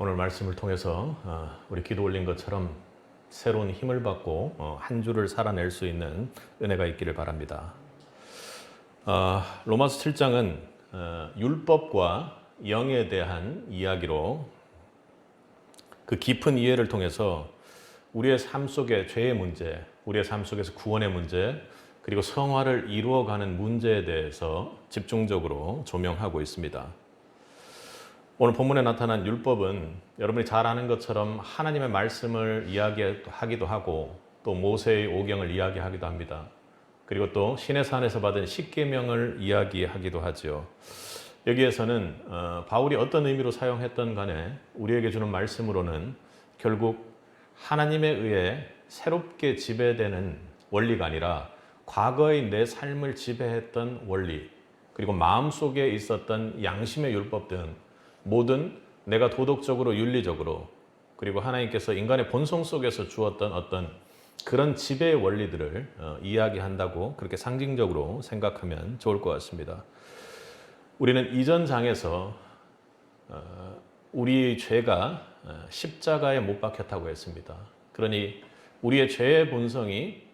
오늘 말씀을 통해서 우리 기도 올린 것처럼 새로운 힘을 받고 한 주를 살아낼 수 있는 은혜가 있기를 바랍니다. 로마서 7장은 율법과 영에 대한 이야기로 그 깊은 이해를 통해서 우리의 삶 속의 죄의 문제, 우리의 삶 속에서 구원의 문제, 그리고 성화를 이루어가는 문제에 대해서 집중적으로 조명하고 있습니다. 오늘 본문에 나타난 율법은 여러분이 잘 아는 것처럼 하나님의 말씀을 이야기하기도 하고 또 모세의 오경을 이야기하기도 합니다. 그리고 또 시내산에서 받은 십계명을 이야기하기도 하죠. 여기에서는 바울이 어떤 의미로 사용했던 간에 우리에게 주는 말씀으로는 결국 하나님에 의해 새롭게 지배되는 원리가 아니라 과거의 내 삶을 지배했던 원리, 그리고 마음속에 있었던 양심의 율법 등 모든 내가 도덕적으로 윤리적으로 그리고 하나님께서 인간의 본성 속에서 주었던 어떤 그런 지배의 원리들을 이야기한다고 그렇게 상징적으로 생각하면 좋을 것 같습니다. 우리는 이전 장에서 우리의 죄가 십자가에 못 박혔다고 했습니다. 그러니 우리의 죄의 본성이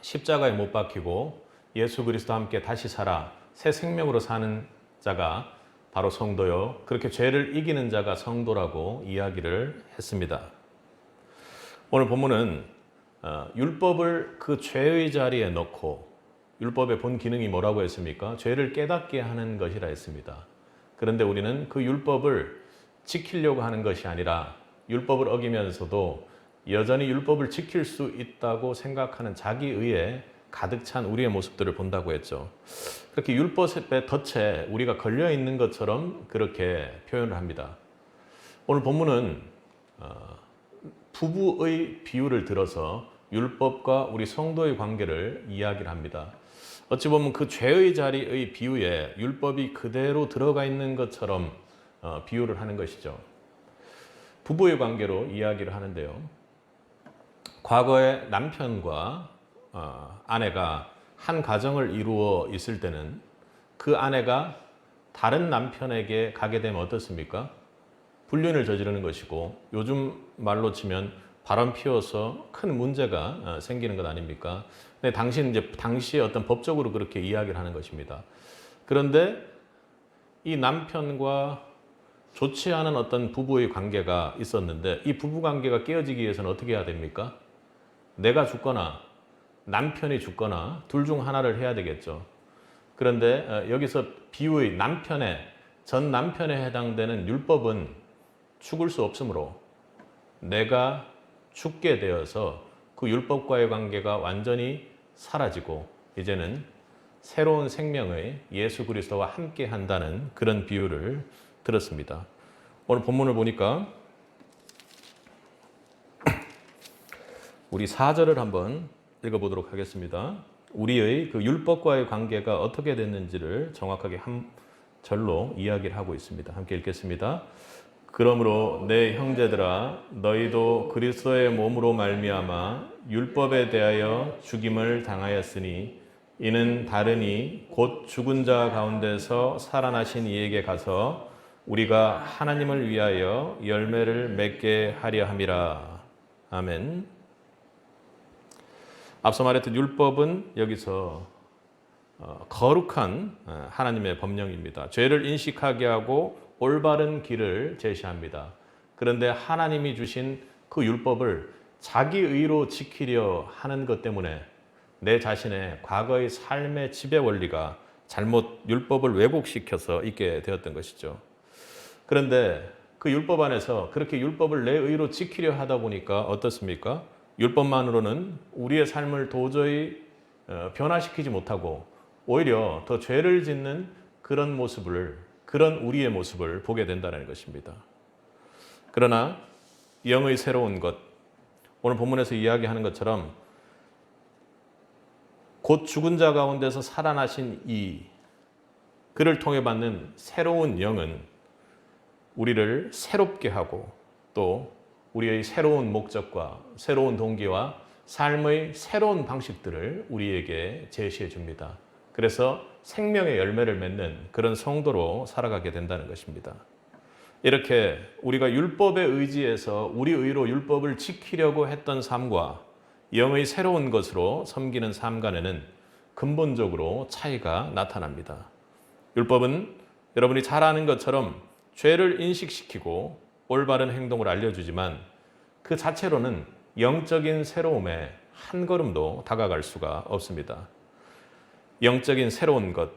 십자가에 못 박히고 예수 그리스도와 함께 다시 살아 새 생명으로 사는 자가 바로 성도요. 그렇게 죄를 이기는 자가 성도라고 이야기를 했습니다. 오늘 본문은 율법을 그 죄의 자리에 넣고 율법의 본 기능이 뭐라고 했습니까? 죄를 깨닫게 하는 것이라 했습니다. 그런데 우리는 그 율법을 지키려고 하는 것이 아니라 율법을 어기면서도 여전히 율법을 지킬 수 있다고 생각하는 자기의에 가득 찬 우리의 모습들을 본다고 했죠. 그렇게 율법의 덫에 우리가 걸려 있는 것처럼 그렇게 표현을 합니다. 오늘 본문은 부부의 비유를 들어서 율법과 우리 성도의 관계를 이야기를 합니다. 어찌 보면 그 죄의 자리의 비유에 율법이 그대로 들어가 있는 것처럼 비유를 하는 것이죠. 부부의 관계로 이야기를 하는데요. 과거에 남편과 아내가 한 가정을 이루어 있을 때는 그 아내가 다른 남편에게 가게 되면 어떻습니까? 불륜을 저지르는 것이고 요즘 말로 치면 바람 피워서 큰 문제가 생기는 것 아닙니까? 근데 당시에 어떤 법적으로 그렇게 이야기를 하는 것입니다. 그런데 이 남편과 좋지 않은 어떤 부부의 관계가 있었는데 이 부부 관계가 깨어지기 위해서는 어떻게 해야 됩니까? 내가 죽거나 남편이 죽거나 둘 중 하나를 해야 되겠죠. 그런데 여기서 비유의 전 남편에 해당되는 율법은 죽을 수 없으므로 내가 죽게 되어서 그 율법과의 관계가 완전히 사라지고 이제는 새로운 생명의 예수 그리스도와 함께 한다는 그런 비유를 들었습니다. 오늘 본문을 보니까 우리 4절을 한번 읽어보도록 하겠습니다. 우리의 그 율법과의 관계가 어떻게 됐는지를 정확하게 한 절로 이야기를 하고 있습니다. 함께 읽겠습니다. 그러므로 내 형제들아 너희도 그리스도의 몸으로 말미암아 율법에 대하여 죽임을 당하였으니 이는 다르니 곧 죽은 자 가운데서 살아나신 이에게 가서 우리가 하나님을 위하여 열매를 맺게 하려 함이라. 아멘. 앞서 말했던 율법은 여기서 거룩한 하나님의 법령입니다. 죄를 인식하게 하고 올바른 길을 제시합니다. 그런데 하나님이 주신 그 율법을 자기 의로 지키려 하는 것 때문에 내 자신의 과거의 삶의 지배 원리가 잘못 율법을 왜곡시켜서 있게 되었던 것이죠. 그런데 그 율법 안에서 그렇게 율법을 내 의로 지키려 하다 보니까 어떻습니까? 율법만으로는 우리의 삶을 도저히 변화시키지 못하고 오히려 더 죄를 짓는 그런 우리의 모습을 보게 된다는 것입니다. 그러나 영의 새로운 것, 오늘 본문에서 이야기하는 것처럼 곧 죽은 자 가운데서 살아나신 그를 통해 받는 새로운 영은 우리를 새롭게 하고 또 우리의 새로운 목적과 새로운 동기와 삶의 새로운 방식들을 우리에게 제시해 줍니다. 그래서 생명의 열매를 맺는 그런 성도로 살아가게 된다는 것입니다. 이렇게 우리가 율법에 의지해서 우리 의로 율법을 지키려고 했던 삶과 영의 새로운 것으로 섬기는 삶 간에는 근본적으로 차이가 나타납니다. 율법은 여러분이 잘 아는 것처럼 죄를 인식시키고 올바른 행동을 알려주지만 그 자체로는 영적인 새로움에 한 걸음도 다가갈 수가 없습니다. 영적인 새로운 것,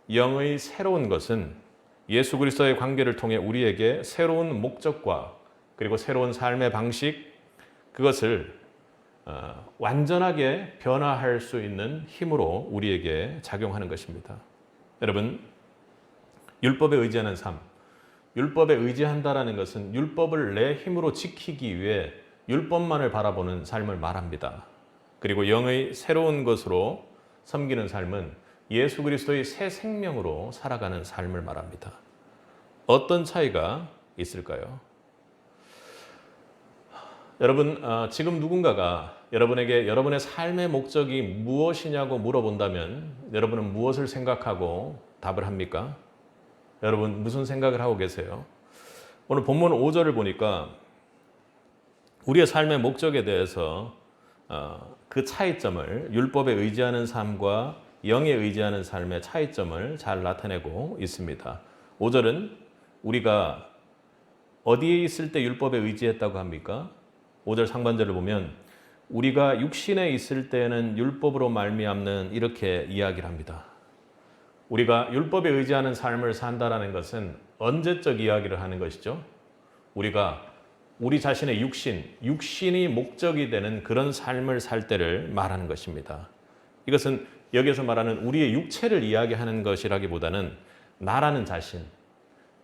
영의 새로운 것은 예수 그리스도의 관계를 통해 우리에게 새로운 목적과 그리고 새로운 삶의 방식, 그것을 완전하게 변화할 수 있는 힘으로 우리에게 작용하는 것입니다. 여러분, 율법에 의지하는 삶, 율법에 의지한다라는 것은 율법을 내 힘으로 지키기 위해 율법만을 바라보는 삶을 말합니다. 그리고 영의 새로운 것으로 섬기는 삶은 예수 그리스도의 새 생명으로 살아가는 삶을 말합니다. 어떤 차이가 있을까요? 여러분, 지금 누군가가 여러분에게 여러분의 삶의 목적이 무엇이냐고 물어본다면 여러분은 무엇을 생각하고 답을 합니까? 여러분 무슨 생각을 하고 계세요? 오늘 본문 5절을 보니까 우리의 삶의 목적에 대해서 그 차이점을, 율법에 의지하는 삶과 영에 의지하는 삶의 차이점을 잘 나타내고 있습니다. 5절은 우리가 어디에 있을 때 율법에 의지했다고 합니까? 5절 상반절을 보면 우리가 육신에 있을 때는 율법으로 말미암는 이렇게 이야기를 합니다. 우리가 율법에 의지하는 삶을 산다라는 것은 언제적 이야기를 하는 것이죠? 우리가 우리 자신의 육신이 목적이 되는 그런 삶을 살 때를 말하는 것입니다. 이것은 여기서 말하는 우리의 육체를 이야기하는 것이라기보다는 나라는 자신,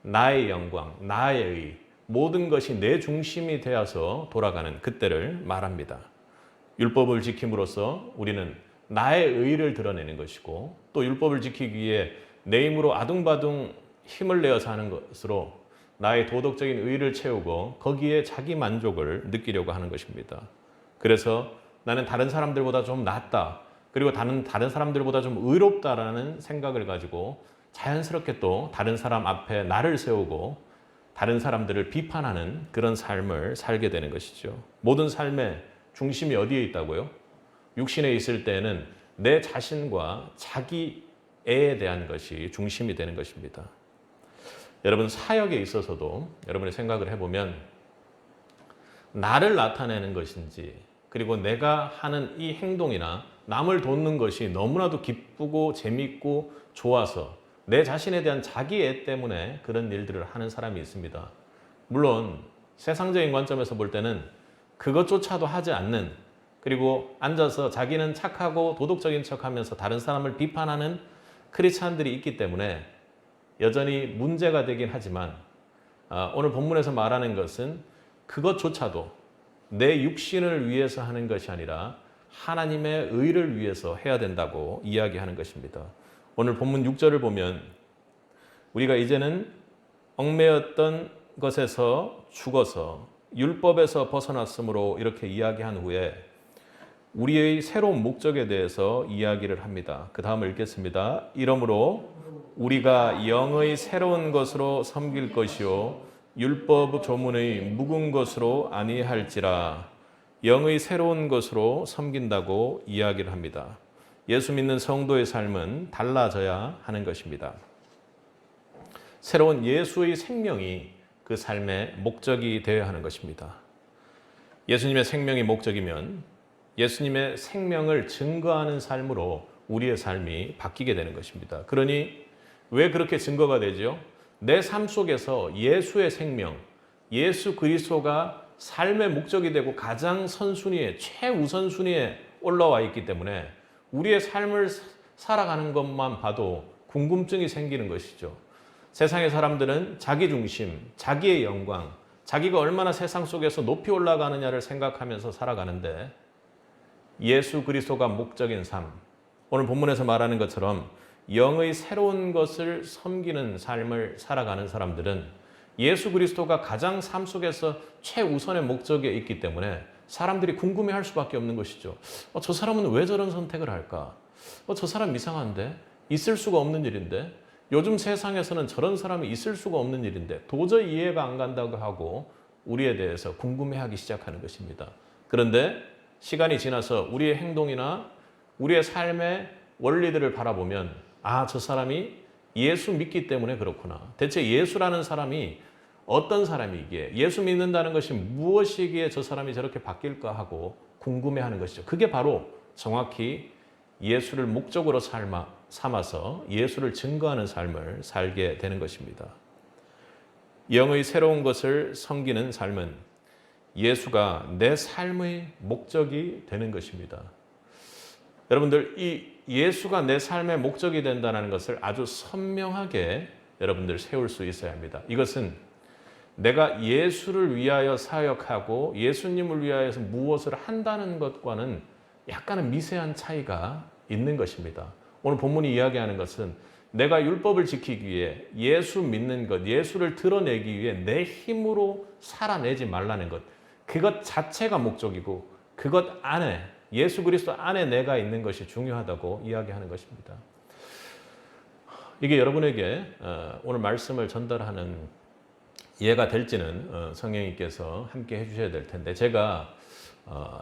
나의 영광, 나의 의, 모든 것이 내 중심이 되어서 돌아가는 그때를 말합니다. 율법을 지킴으로써 우리는 나의 의를 드러내는 것이고 또 율법을 지키기 위해 내 힘으로 아둥바둥 힘을 내어 사는 것으로 나의 도덕적인 의를 채우고 거기에 자기 만족을 느끼려고 하는 것입니다. 그래서 나는 다른 사람들보다 좀 낫다, 그리고 다른 사람들보다 좀 의롭다라는 생각을 가지고 자연스럽게 또 다른 사람 앞에 나를 세우고 다른 사람들을 비판하는 그런 삶을 살게 되는 것이죠. 모든 삶의 중심이 어디에 있다고요? 육신에 있을 때에는 내 자신과 자기에 대한 것이 중심이 되는 것입니다. 여러분, 사역에 있어서도 여러분의 생각을 해보면 나를 나타내는 것인지, 그리고 내가 하는 이 행동이나 남을 돕는 것이 너무나도 기쁘고 재밌고 좋아서 내 자신에 대한 자기애 때문에 그런 일들을 하는 사람이 있습니다. 물론 세상적인 관점에서 볼 때는 그것조차도 하지 않는, 그리고 앉아서 자기는 착하고 도덕적인 척하면서 다른 사람을 비판하는 크리스찬들이 있기 때문에 여전히 문제가 되긴 하지만 오늘 본문에서 말하는 것은 그것조차도 내 육신을 위해서 하는 것이 아니라 하나님의 의를 위해서 해야 된다고 이야기하는 것입니다. 오늘 본문 6절을 보면 우리가 이제는 얽매였던 것에서 죽어서 율법에서 벗어났으므로 이렇게 이야기한 후에 우리의 새로운 목적에 대해서 이야기를 합니다. 그 다음을 읽겠습니다. 이러므로 우리가 영의 새로운 것으로 섬길 것이요 율법 조문의 묵은 것으로 아니할지라. 영의 새로운 것으로 섬긴다고 이야기를 합니다. 예수 믿는 성도의 삶은 달라져야 하는 것입니다. 새로운 예수의 생명이 그 삶의 목적이 되어야 하는 것입니다. 예수님의 생명이 목적이면 예수님의 생명을 증거하는 삶으로 우리의 삶이 바뀌게 되는 것입니다. 그러니 왜 그렇게 증거가 되죠? 내 삶 속에서 예수의 생명, 예수 그리스도가 삶의 목적이 되고 가장 선순위에, 최우선순위에 올라와 있기 때문에 우리의 삶을 살아가는 것만 봐도 궁금증이 생기는 것이죠. 세상의 사람들은 자기 중심, 자기의 영광, 자기가 얼마나 세상 속에서 높이 올라가느냐를 생각하면서 살아가는데 예수 그리스도가 목적인 삶, 오늘 본문에서 말하는 것처럼 영의 새로운 것을 섬기는 삶을 살아가는 사람들은 예수 그리스도가 가장 삶 속에서 최우선의 목적에 있기 때문에 사람들이 궁금해할 수밖에 없는 것이죠. 저 사람은 왜 저런 선택을 할까? 저 사람 이상한데? 있을 수가 없는 일인데? 요즘 세상에서는 저런 사람이 있을 수가 없는 일인데 도저히 이해가 안 간다고 하고 우리에 대해서 궁금해하기 시작하는 것입니다. 그런데 시간이 지나서 우리의 행동이나 우리의 삶의 원리들을 바라보면 아, 저 사람이 예수 믿기 때문에 그렇구나. 대체 예수라는 사람이 어떤 사람이기에, 예수 믿는다는 것이 무엇이기에 저 사람이 저렇게 바뀔까 하고 궁금해하는 것이죠. 그게 바로 정확히 예수를 목적으로 삼아서 예수를 증거하는 삶을 살게 되는 것입니다. 영의 새로운 것을 섬기는 삶은 예수가 내 삶의 목적이 되는 것입니다. 여러분들, 이 예수가 내 삶의 목적이 된다는 것을 아주 선명하게 여러분들 세울 수 있어야 합니다. 이것은 내가 예수를 위하여 사역하고 예수님을 위하여서 무엇을 한다는 것과는 약간은 미세한 차이가 있는 것입니다. 오늘 본문이 이야기하는 것은 내가 율법을 지키기 위해 예수 믿는 것, 예수를 드러내기 위해 내 힘으로 살아내지 말라는 것, 그것 자체가 목적이고 그것 안에, 예수 그리스도 안에 내가 있는 것이 중요하다고 이야기하는 것입니다. 이게 여러분에게 오늘 말씀을 전달하는 이해가 될지는 성령님께서 함께 해주셔야 될 텐데, 제가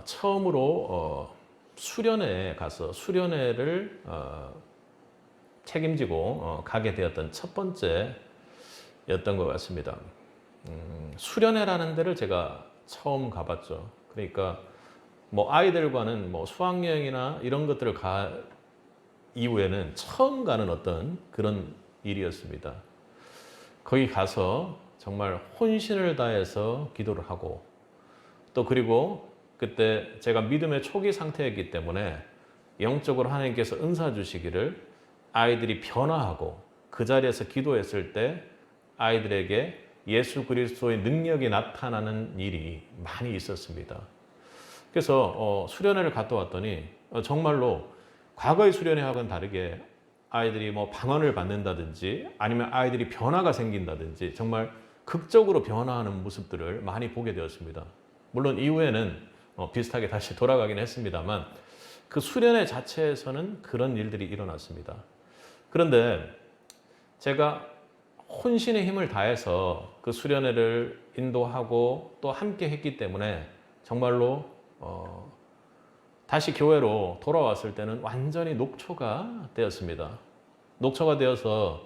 처음으로 수련회에 가서 수련회를 책임지고 가게 되었던 첫 번째였던 것 같습니다. 수련회라는 데를 제가 처음 가봤죠. 그러니까 뭐 아이들과는 뭐 수학여행이나 이런 것들을 이후에는 처음 가는 어떤 그런 일이었습니다. 거기 가서 정말 혼신을 다해서 기도를 하고, 또 그리고 그때 제가 믿음의 초기 상태였기 때문에 영적으로 하나님께서 은사 주시기를 아이들이 변화하고 그 자리에서 기도했을 때 아이들에게 예수 그리스도의 능력이 나타나는 일이 많이 있었습니다. 그래서 수련회를 갔다 왔더니 정말로 과거의 수련회하고는 다르게 아이들이 뭐 방언을 받는다든지 아니면 아이들이 변화가 생긴다든지 정말 극적으로 변화하는 모습들을 많이 보게 되었습니다. 물론 이후에는 비슷하게 다시 돌아가긴 했습니다만 그 수련회 자체에서는 그런 일들이 일어났습니다. 그런데 제가 혼신의 힘을 다해서 그 수련회를 인도하고 또 함께 했기 때문에 정말로 다시 교회로 돌아왔을 때는 완전히 녹초가 되었습니다. 녹초가 되어서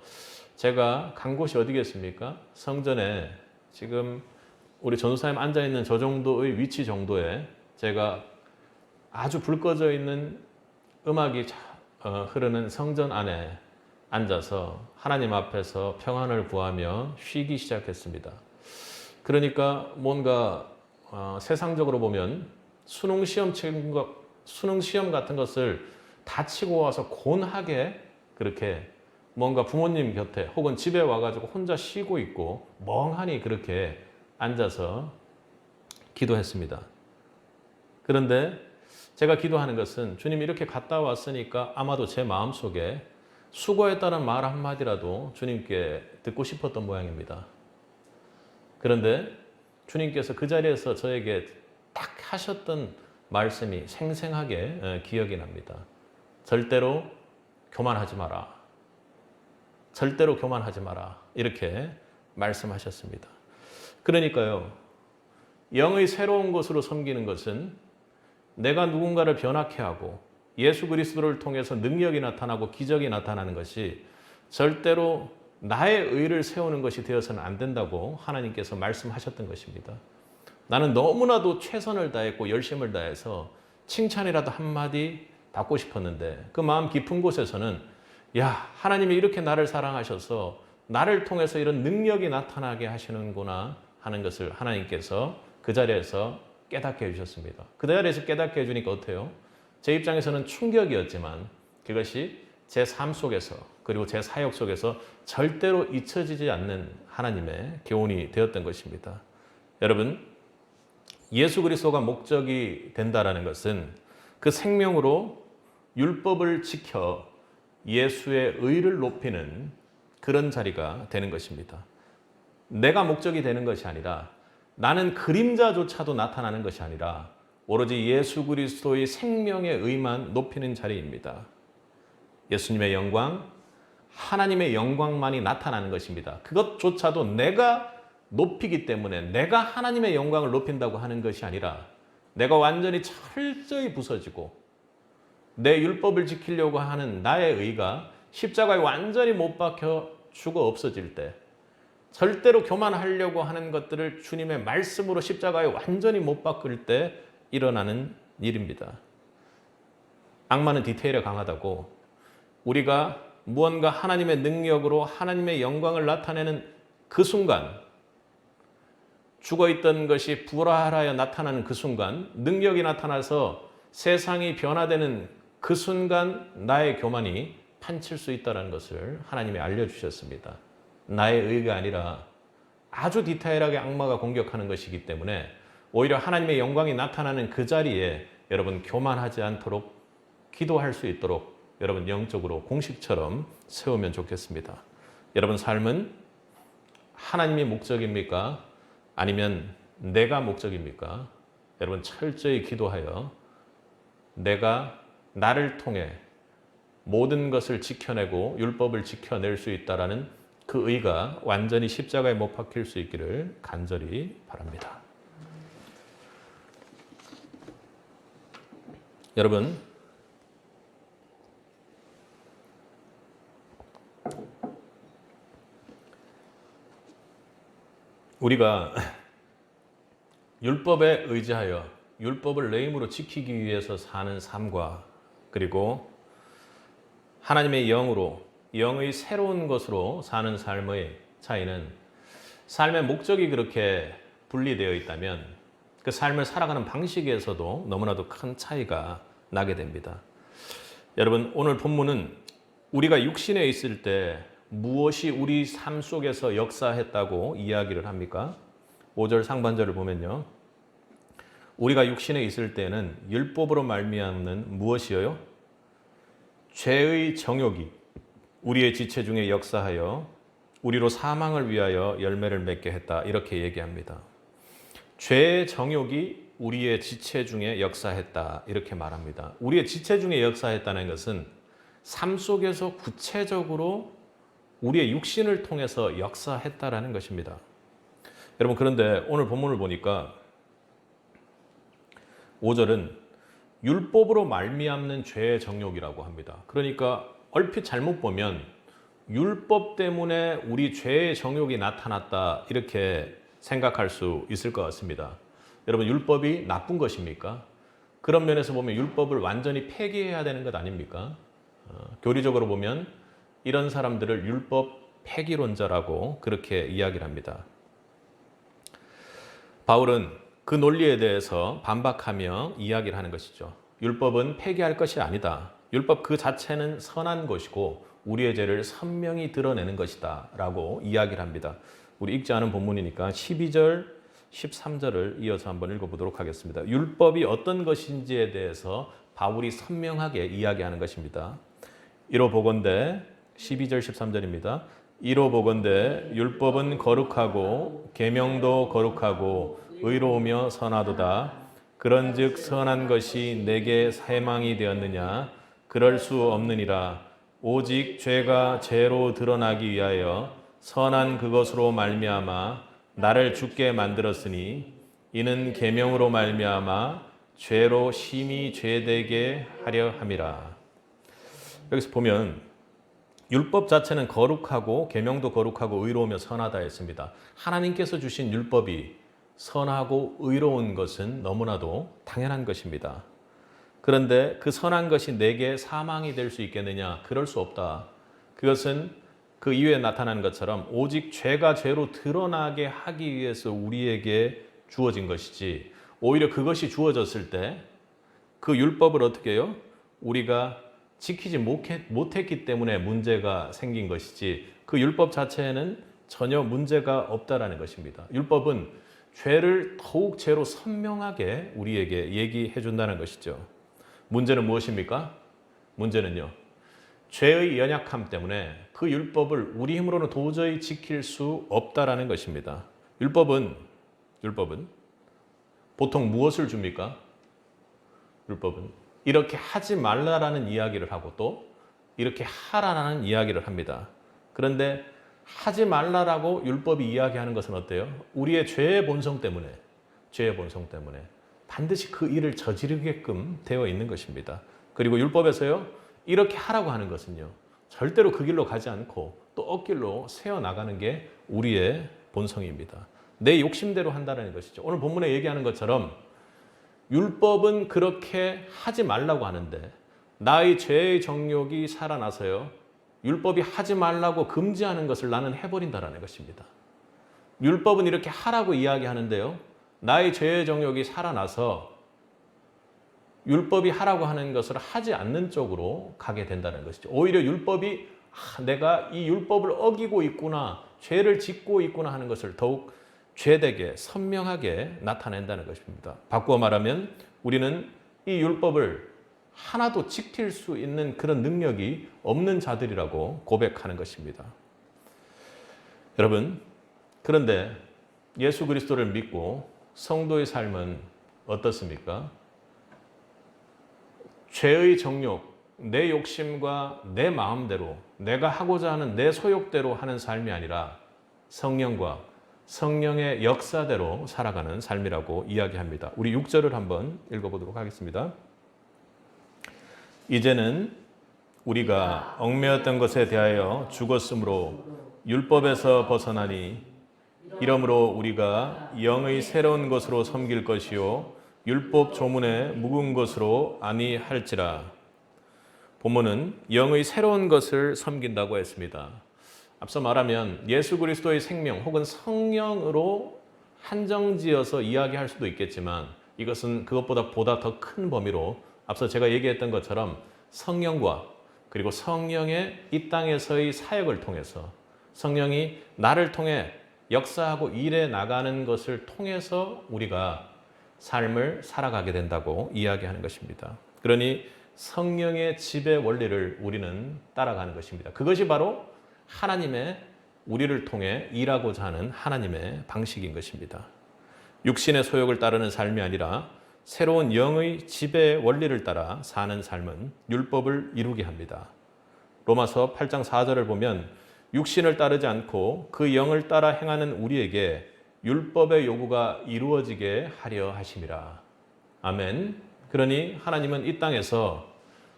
제가 간 곳이 어디겠습니까? 성전에 지금 우리 전도사님 앉아있는 저 정도의 위치 정도에 제가 아주 불 꺼져 있는 음악이 흐르는 성전 안에 앉아서 하나님 앞에서 평안을 구하며 쉬기 시작했습니다. 그러니까 뭔가 세상적으로 보면 수능 시험 같은 것을 다 치고 와서 곤하게 그렇게 뭔가 부모님 곁에 혹은 집에 와가지고 혼자 쉬고 있고 멍하니 그렇게 앉아서 기도했습니다. 그런데 제가 기도하는 것은 주님 이렇게 갔다 왔으니까 아마도 제 마음속에 수고했다는 말 한마디라도 주님께 듣고 싶었던 모양입니다. 그런데 주님께서 그 자리에서 저에게 딱 하셨던 말씀이 생생하게 기억이 납니다. 절대로 교만하지 마라. 절대로 교만하지 마라. 이렇게 말씀하셨습니다. 그러니까요, 영의 새로운 것으로 섬기는 것은 내가 누군가를 변화케 하고 예수 그리스도를 통해서 능력이 나타나고 기적이 나타나는 것이 절대로 나의 의를 세우는 것이 되어서는 안 된다고 하나님께서 말씀하셨던 것입니다. 나는 너무나도 최선을 다했고 열심을 다해서 칭찬이라도 한마디 받고 싶었는데 그 마음 깊은 곳에서는 야, 하나님이 이렇게 나를 사랑하셔서 나를 통해서 이런 능력이 나타나게 하시는구나 하는 것을 하나님께서 그 자리에서 깨닫게 해주셨습니다. 그 자리에서 깨닫게 해주니까 어때요? 제 입장에서는 충격이었지만 그것이 제 삶 속에서 그리고 제 사역 속에서 절대로 잊혀지지 않는 하나님의 교훈이 되었던 것입니다. 여러분, 예수 그리스도가 목적이 된다라는 것은 그 생명으로 율법을 지켜 예수의 의를 높이는 그런 자리가 되는 것입니다. 내가 목적이 되는 것이 아니라 나는 그림자조차도 나타나는 것이 아니라 오로지 예수 그리스도의 생명의 의만 높이는 자리입니다. 예수님의 영광, 하나님의 영광만이 나타나는 것입니다. 그것조차도 내가 높이기 때문에 내가 하나님의 영광을 높인다고 하는 것이 아니라 내가 완전히 철저히 부서지고 내 율법을 지키려고 하는 나의 의가 십자가에 완전히 못 박혀 죽어 없어질 때, 절대로 교만하려고 하는 것들을 주님의 말씀으로 십자가에 완전히 못 박을 때 일어나는 일입니다. 악마는 디테일에 강하다고 우리가 무언가 하나님의 능력으로 하나님의 영광을 나타내는 그 순간, 죽어있던 것이 부활하여 나타나는 그 순간, 능력이 나타나서 세상이 변화되는 그 순간 나의 교만이 판칠 수 있다는 것을 하나님이 알려주셨습니다. 나의 의가 아니라 아주 디테일하게 악마가 공격하는 것이기 때문에 오히려 하나님의 영광이 나타나는 그 자리에 여러분 교만하지 않도록 기도할 수 있도록 여러분 영적으로 공식처럼 세우면 좋겠습니다. 여러분 삶은 하나님이 목적입니까? 아니면 내가 목적입니까? 여러분 철저히 기도하여 내가 나를 통해 모든 것을 지켜내고 율법을 지켜낼 수 있다라는 그 의가 완전히 십자가에 못 박힐 수 있기를 간절히 바랍니다. 여러분, 우리가 율법에 의지하여 율법을 내 힘으로 지키기 위해서 사는 삶과 그리고 하나님의 영으로 영의 새로운 것으로 사는 삶의 차이는 삶의 목적이 그렇게 분리되어 있다면 그 삶을 살아가는 방식에서도 너무나도 큰 차이가 나게 됩니다. 여러분 오늘 본문은 우리가 육신에 있을 때 무엇이 우리 삶 속에서 역사했다고 이야기를 합니까? 5절 상반절을 보면요. 우리가 육신에 있을 때는 율법으로 말미암는 무엇이요? 죄의 정욕이 우리의 지체 중에 역사하여 우리로 사망을 위하여 열매를 맺게 했다. 이렇게 얘기합니다. 죄의 정욕이 우리의 지체 중에 역사했다. 이렇게 말합니다. 우리의 지체 중에 역사했다는 것은 삶 속에서 구체적으로 우리의 육신을 통해서 역사했다라는 것입니다. 여러분 그런데 오늘 본문을 보니까 5절은 율법으로 말미암는 죄의 정욕이라고 합니다. 그러니까 얼핏 잘못 보면 율법 때문에 우리 죄의 정욕이 나타났다 이렇게 생각할 수 있을 것 같습니다. 여러분 율법이 나쁜 것입니까? 그런 면에서 보면 율법을 완전히 폐기해야 되는 것 아닙니까? 교리적으로 보면 이런 사람들을 율법 폐기론자라고 그렇게 이야기를 합니다. 바울은 그 논리에 대해서 반박하며 이야기를 하는 것이죠. 율법은 폐기할 것이 아니다. 율법 그 자체는 선한 것이고 우리의 죄를 선명히 드러내는 것이다 라고 이야기를 합니다. 우리 읽지 않은 본문이니까 12절, 13절을 이어서 한번 읽어보도록 하겠습니다. 율법이 어떤 것인지에 대해서 바울이 선명하게 이야기하는 것입니다. 이로보건대 12절 13절입니다. 이로보건대 율법은 거룩하고 계명도 거룩하고 의로우며 선하도다. 그런즉 선한 것이 내게 사망이 되었느냐? 그럴 수 없느니라. 오직 죄가 죄로 드러나기 위하여 선한 그것으로 말미암아 나를 죽게 만들었으니 이는 계명으로 말미암아 죄로 심히 죄되게 하려 함이라. 여기서 보면 율법 자체는 거룩하고 계명도 거룩하고 의로우며 선하다 했습니다. 하나님께서 주신 율법이 선하고 의로운 것은 너무나도 당연한 것입니다. 그런데 그 선한 것이 내게 사망이 될 수 있겠느냐? 그럴 수 없다. 그것은 그 이후에 나타나는 것처럼 오직 죄가 죄로 드러나게 하기 위해서 우리에게 주어진 것이지 오히려 그것이 주어졌을 때 그 율법을 어떻게 해요? 우리가 지키지 못했기 때문에 문제가 생긴 것이지 그 율법 자체에는 전혀 문제가 없다라는 것입니다. 율법은 죄를 더욱 죄로 선명하게 우리에게 얘기해 준다는 것이죠. 문제는 무엇입니까? 문제는요. 죄의 연약함 때문에 그 율법을 우리 힘으로는 도저히 지킬 수 없다라는 것입니다. 율법은 보통 무엇을 줍니까? 율법은 이렇게 하지 말라라는 이야기를 하고 또 이렇게 하라는 이야기를 합니다. 그런데 하지 말라라고 율법이 이야기하는 것은 어때요? 우리의 죄의 본성 때문에 반드시 그 일을 저지르게끔 되어 있는 것입니다. 그리고 율법에서요, 이렇게 하라고 하는 것은요, 절대로 그 길로 가지 않고 또 엇길로 세워나가는 게 우리의 본성입니다. 내 욕심대로 한다는 것이죠. 오늘 본문에 얘기하는 것처럼 율법은 그렇게 하지 말라고 하는데 나의 죄의 정욕이 살아나서요, 율법이 하지 말라고 금지하는 것을 나는 해버린다라는 것입니다. 율법은 이렇게 하라고 이야기하는데요, 나의 죄의 정욕이 살아나서 율법이 하라고 하는 것을 하지 않는 쪽으로 가게 된다는 것이죠. 오히려 율법이 내가 이 율법을 어기고 있구나, 죄를 짓고 있구나 하는 것을 더욱 죄되게 선명하게 나타낸다는 것입니다. 바꾸어 말하면 우리는 이 율법을 하나도 지킬 수 있는 그런 능력이 없는 자들이라고 고백하는 것입니다. 여러분, 그런데 예수 그리스도를 믿고 성도의 삶은 어떻습니까? 죄의 정욕, 내 욕심과 내 마음대로, 내가 하고자 하는 내 소욕대로 하는 삶이 아니라 성령과 성령의 역사대로 살아가는 삶이라고 이야기합니다. 우리 6절을 한번 읽어보도록 하겠습니다. 이제는 우리가 얽매였던 것에 대하여 죽었으므로 율법에서 벗어나니 이러므로 우리가 영의 새로운 것으로 섬길 것이요 율법 조문에 묵은 것으로 아니할지라. 본문은 영의 새로운 것을 섬긴다고 했습니다. 앞서 말하면 예수 그리스도의 생명 혹은 성령으로 한정지어서 이야기할 수도 있겠지만 이것은 그것보다 더 큰 범위로 앞서 제가 얘기했던 것처럼 성령과 그리고 성령의 이 땅에서의 사역을 통해서 성령이 나를 통해 역사하고 일해 나가는 것을 통해서 우리가 삶을 살아가게 된다고 이야기하는 것입니다. 그러니 성령의 지배 원리를 우리는 따라가는 것입니다. 그것이 바로 하나님의 우리를 통해 일하고자 하는 하나님의 방식인 것입니다. 육신의 소욕을 따르는 삶이 아니라 새로운 영의 지배 원리를 따라 사는 삶은 율법을 이루게 합니다. 로마서 8장 4절을 보면 육신을 따르지 않고 그 영을 따라 행하는 우리에게 율법의 요구가 이루어지게 하려 하심이라. 아멘. 그러니 하나님은 이 땅에서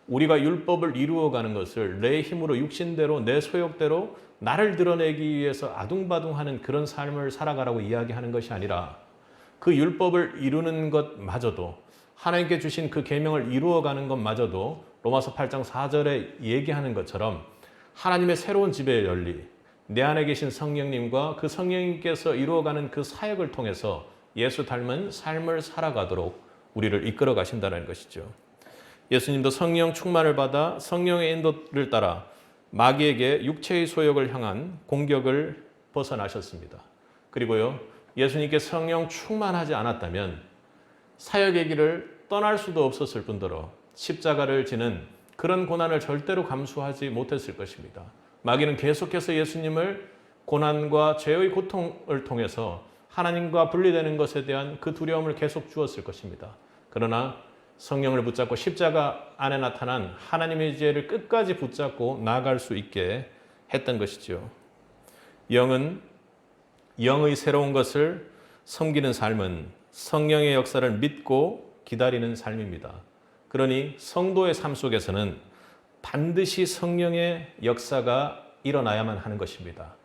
우리가 율법을 이루어가는 것을 내 힘으로 육신대로 내 소욕대로 나를 드러내기 위해서 아둥바둥하는 그런 삶을 살아가라고 이야기하는 것이 아니라 그 율법을 이루는 것마저도 하나님께 주신 그 계명을 이루어가는 것마저도 로마서 8장 4절에 얘기하는 것처럼 하나님의 새로운 지배의 원리, 내 안에 계신 성령님과 그 성령님께서 이루어가는 그 사역을 통해서 예수 닮은 삶을 살아가도록 우리를 이끌어 가신다는 것이죠. 예수님도 성령 충만을 받아 성령의 인도를 따라 마귀에게 육체의 소욕을 향한 공격을 벗어나셨습니다. 그리고요, 예수님께 성령 충만하지 않았다면 사역의 길을 떠날 수도 없었을 뿐더러 십자가를 지는 그런 고난을 절대로 감수하지 못했을 것입니다. 마귀는 계속해서 예수님을 고난과 죄의 고통을 통해서 하나님과 분리되는 것에 대한 그 두려움을 계속 주었을 것입니다. 그러나 성령을 붙잡고 십자가 안에 나타난 하나님의 지혜를 끝까지 붙잡고 나아갈 수 있게 했던 것이죠. 영은 영의 새로운 것을 섬기는 삶은 성령의 역사를 믿고 기다리는 삶입니다. 그러니 성도의 삶 속에서는 반드시 성령의 역사가 일어나야만 하는 것입니다.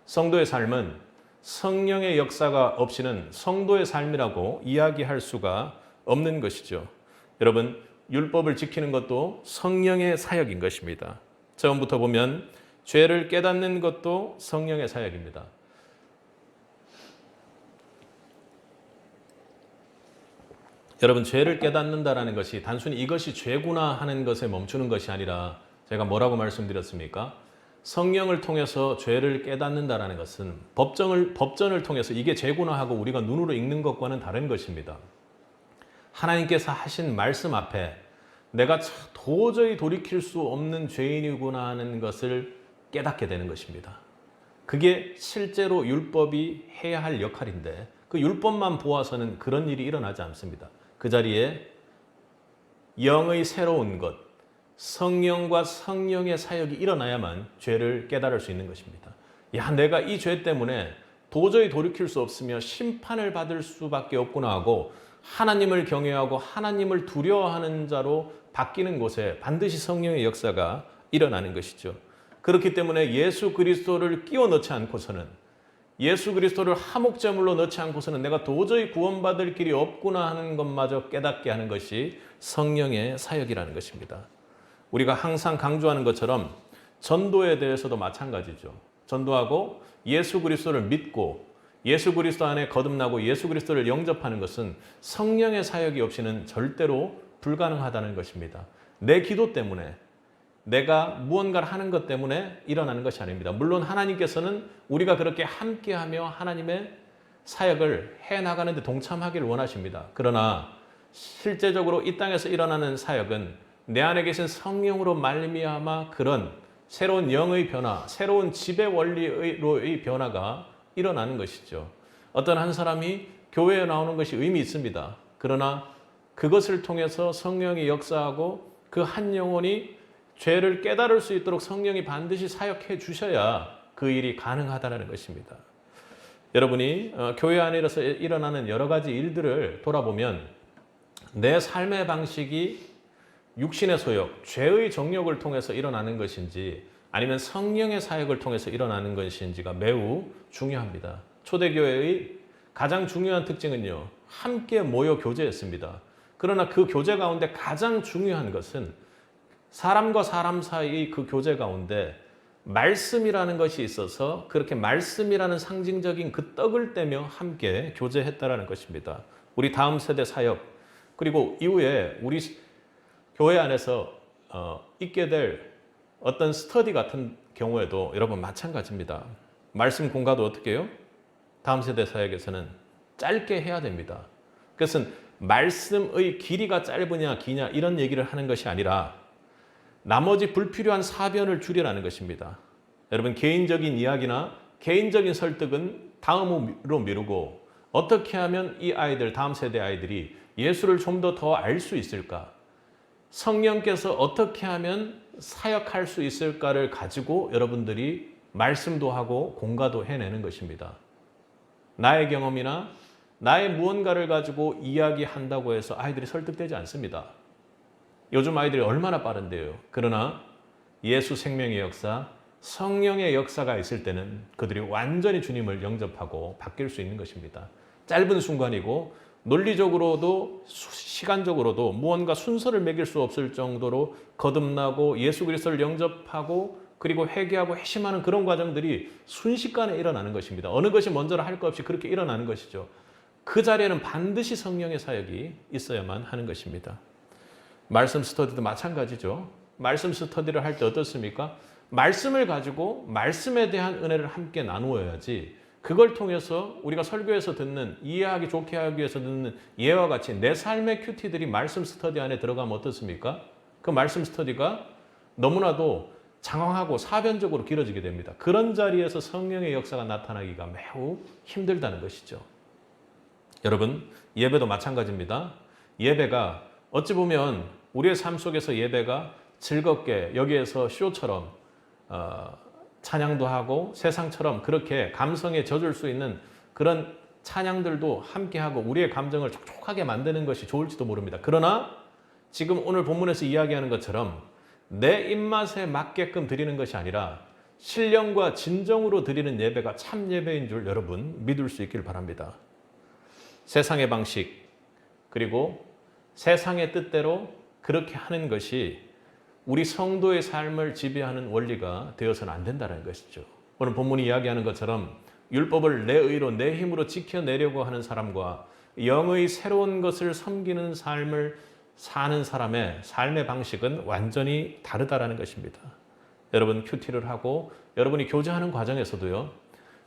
성도의 삶은 성령의 역사가 없이는 성도의 삶이라고 이야기할 수가 없는 것이죠. 여러분, 율법을 지키는 것도 성령의 사역인 것입니다. 처음부터 보면 죄를 깨닫는 것도 성령의 사역입니다. 여러분, 죄를 깨닫는다라는 것이 단순히 이것이 죄구나 하는 것에 멈추는 것이 아니라 제가 뭐라고 말씀드렸습니까? 성령을 통해서 죄를 깨닫는다라는 것은 법전을 통해서 이게 죄구나 하고 우리가 눈으로 읽는 것과는 다른 것입니다. 하나님께서 하신 말씀 앞에 내가 도저히 돌이킬 수 없는 죄인이구나 하는 것을 깨닫게 되는 것입니다. 그게 실제로 율법이 해야 할 역할인데 그 율법만 보아서는 그런 일이 일어나지 않습니다. 그 자리에 영의 새로운 것, 성령과 성령의 사역이 일어나야만 죄를 깨달을 수 있는 것입니다. 야, 내가 이 죄 때문에 도저히 돌이킬 수 없으며 심판을 받을 수밖에 없구나 하고 하나님을 경외하고 하나님을 두려워하는 자로 바뀌는 곳에 반드시 성령의 역사가 일어나는 것이죠. 그렇기 때문에 예수 그리스도를 끼워 넣지 않고서는, 예수 그리스도를 하목제물로 넣지 않고서는 내가 도저히 구원받을 길이 없구나 하는 것마저 깨닫게 하는 것이 성령의 사역이라는 것입니다. 우리가 항상 강조하는 것처럼 전도에 대해서도 마찬가지죠. 전도하고 예수 그리스도를 믿고 예수 그리스도 안에 거듭나고 예수 그리스도를 영접하는 것은 성령의 사역이 없이는 절대로 불가능하다는 것입니다. 내 기도 때문에, 내가 무언가를 하는 것 때문에 일어나는 것이 아닙니다. 물론 하나님께서는 우리가 그렇게 함께하며 하나님의 사역을 해나가는 데 동참하기를 원하십니다. 그러나 실제적으로 이 땅에서 일어나는 사역은 내 안에 계신 성령으로 말미암아 그런 새로운 영의 변화, 새로운 지배 원리로의 변화가 일어나는 것이죠. 어떤 한 사람이 교회에 나오는 것이 의미 있습니다. 그러나 그것을 통해서 성령이 역사하고 그 한 영혼이 죄를 깨달을 수 있도록 성령이 반드시 사역해 주셔야 그 일이 가능하다는 것입니다. 여러분이 교회 안에서 일어나는 여러 가지 일들을 돌아보면 내 삶의 방식이 육신의 소욕, 죄의 정욕을 통해서 일어나는 것인지 아니면 성령의 사역을 통해서 일어나는 것인지가 매우 중요합니다. 초대교회의 가장 중요한 특징은요, 함께 모여 교제했습니다. 그러나 그 교제 가운데 가장 중요한 것은 사람과 사람 사이의 그 교제 가운데 말씀이라는 것이 있어서 그렇게 말씀이라는 상징적인 그 떡을 떼며 함께 교제했다라는 것입니다. 우리 다음 세대 사역, 그리고 이후에 우리 교회 안에서 있게 될 어떤 스터디 같은 경우에도 여러분 마찬가지입니다. 말씀 공가도 어떻게 해요? 다음 세대 사역에서는 짧게 해야 됩니다. 그것은 말씀의 길이가 짧으냐 기냐 이런 얘기를 하는 것이 아니라 나머지 불필요한 사변을 줄이라는 것입니다. 여러분 개인적인 이야기나 개인적인 설득은 다음으로 미루고 어떻게 하면 이 아이들, 다음 세대 아이들이 예수를 좀 더 알 수 있을까? 성령께서 어떻게 하면 사역할 수 있을까를 가지고 여러분들이 말씀도 하고 공가도 해내는 것입니다. 나의 경험이나 나의 무언가를 가지고 이야기한다고 해서 아이들이 설득되지 않습니다. 요즘 아이들이 얼마나 빠른데요. 그러나 예수 생명의 역사, 성령의 역사가 있을 때는 그들이 완전히 주님을 영접하고 바뀔 수 있는 것입니다. 짧은 순간이고 논리적으로도 시간적으로도 무언가 순서를 매길 수 없을 정도로 거듭나고 예수 그리스도를 영접하고 그리고 회개하고 회심하는 그런 과정들이 순식간에 일어나는 것입니다. 어느 것이 먼저라 할 것 없이 그렇게 일어나는 것이죠. 그 자리에는 반드시 성령의 사역이 있어야만 하는 것입니다. 말씀 스터디도 마찬가지죠. 말씀 스터디를 할 때 어떻습니까? 말씀을 가지고 말씀에 대한 은혜를 함께 나누어야지 그걸 통해서 우리가 설교에서 듣는, 이해하기 좋게 하기 위해서 듣는 예와 같이 내 삶의 큐티들이 말씀 스터디 안에 들어가면 어떻습니까? 그 말씀 스터디가 너무나도 장황하고 사변적으로 길어지게 됩니다. 그런 자리에서 성령의 역사가 나타나기가 매우 힘들다는 것이죠. 여러분, 예배도 마찬가지입니다. 예배가 어찌 보면 우리의 삶 속에서 예배가 즐겁게 여기에서 쇼처럼 찬양도 하고 세상처럼 그렇게 감성에 젖을 수 있는 그런 찬양들도 함께하고 우리의 감정을 촉촉하게 만드는 것이 좋을지도 모릅니다. 그러나 지금 오늘 본문에서 이야기하는 것처럼 내 입맛에 맞게끔 드리는 것이 아니라 신령과 진정으로 드리는 예배가 참 예배인 줄 여러분 믿을 수 있길 바랍니다. 세상의 방식 그리고 세상의 뜻대로 그렇게 하는 것이 우리 성도의 삶을 지배하는 원리가 되어서는 안 된다는 것이죠. 오늘 본문이 이야기하는 것처럼 율법을 내 의로 내 힘으로 지켜내려고 하는 사람과 영의 새로운 것을 섬기는 삶을 사는 사람의 삶의 방식은 완전히 다르다는 것입니다. 여러분 큐티를 하고 여러분이 교제하는 과정에서도요.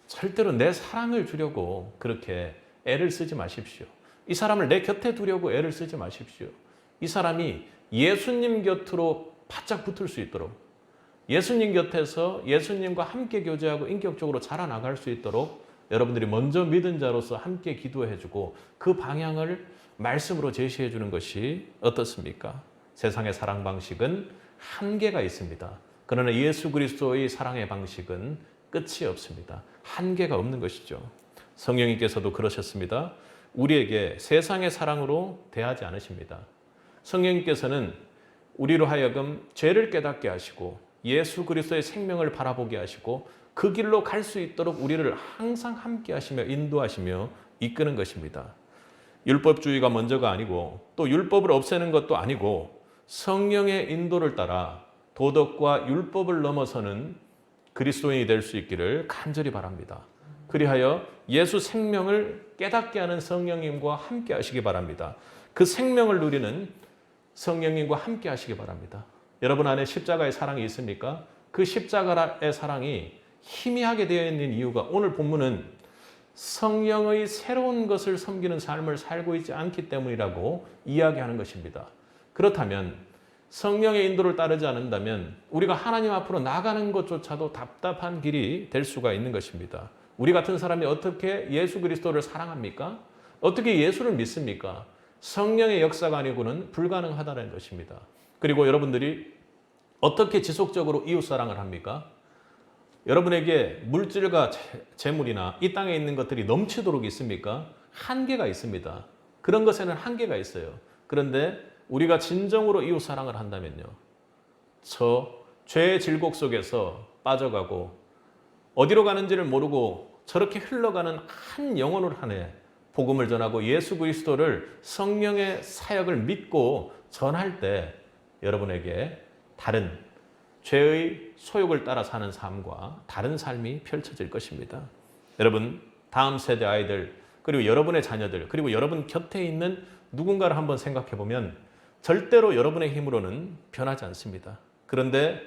절대로 내 사랑을 주려고 그렇게 애를 쓰지 마십시오. 이 사람을 내 곁에 두려고 애를 쓰지 마십시오. 이 사람이 예수님 곁으로 바짝 붙을 수 있도록 예수님 곁에서 예수님과 함께 교제하고 인격적으로 자라나갈 수 있도록 여러분들이 먼저 믿은 자로서 함께 기도해주고 그 방향을 말씀으로 제시해 주는 것이 어떻습니까? 세상의 사랑 방식은 한계가 있습니다. 그러나 예수 그리스도의 사랑의 방식은 끝이 없습니다. 한계가 없는 것이죠. 성령님께서도 그러셨습니다. 우리에게 세상의 사랑으로 대하지 않으십니다. 성령님께서는 우리로 하여금 죄를 깨닫게 하시고 예수 그리스도의 생명을 바라보게 하시고 그 길로 갈 수 있도록 우리를 항상 함께 하시며 인도하시며 이끄는 것입니다. 율법주의가 먼저가 아니고 또 율법을 없애는 것도 아니고 성령의 인도를 따라 도덕과 율법을 넘어서는 그리스도인이 될 수 있기를 간절히 바랍니다. 그리하여 예수 생명을 깨닫게 하는 성령님과 함께 하시기 바랍니다. 그 생명을 누리는 성령님과 함께 하시기 바랍니다. 여러분 안에 십자가의 사랑이 있습니까? 그 십자가의 사랑이 희미하게 되어 있는 이유가 오늘 본문은 성령의 새로운 것을 섬기는 삶을 살고 있지 않기 때문이라고 이야기하는 것입니다. 그렇다면 성령의 인도를 따르지 않는다면 우리가 하나님 앞으로 나가는 것조차도 답답한 길이 될 수가 있는 것입니다. 우리 같은 사람이 어떻게 예수 그리스도를 사랑합니까? 어떻게 예수를 믿습니까? 성령의 역사가 아니고는 불가능하다는 것입니다. 그리고 여러분들이 어떻게 지속적으로 이웃사랑을 합니까? 여러분에게 물질과 재물이나 이 땅에 있는 것들이 넘치도록 있습니까? 한계가 있습니다. 그런 것에는 한계가 있어요. 그런데 우리가 진정으로 이웃사랑을 한다면요. 저 죄의 질곡 속에서 빠져가고 어디로 가는지를 모르고 저렇게 흘러가는 한 영혼을 한해 복음을 전하고 예수 그리스도를 성령의 사역을 믿고 전할 때 여러분에게 다른 죄의 소욕을 따라 사는 삶과 다른 삶이 펼쳐질 것입니다. 여러분, 다음 세대 아이들, 그리고 여러분의 자녀들, 그리고 여러분 곁에 있는 누군가를 한번 생각해 보면 절대로 여러분의 힘으로는 변하지 않습니다. 그런데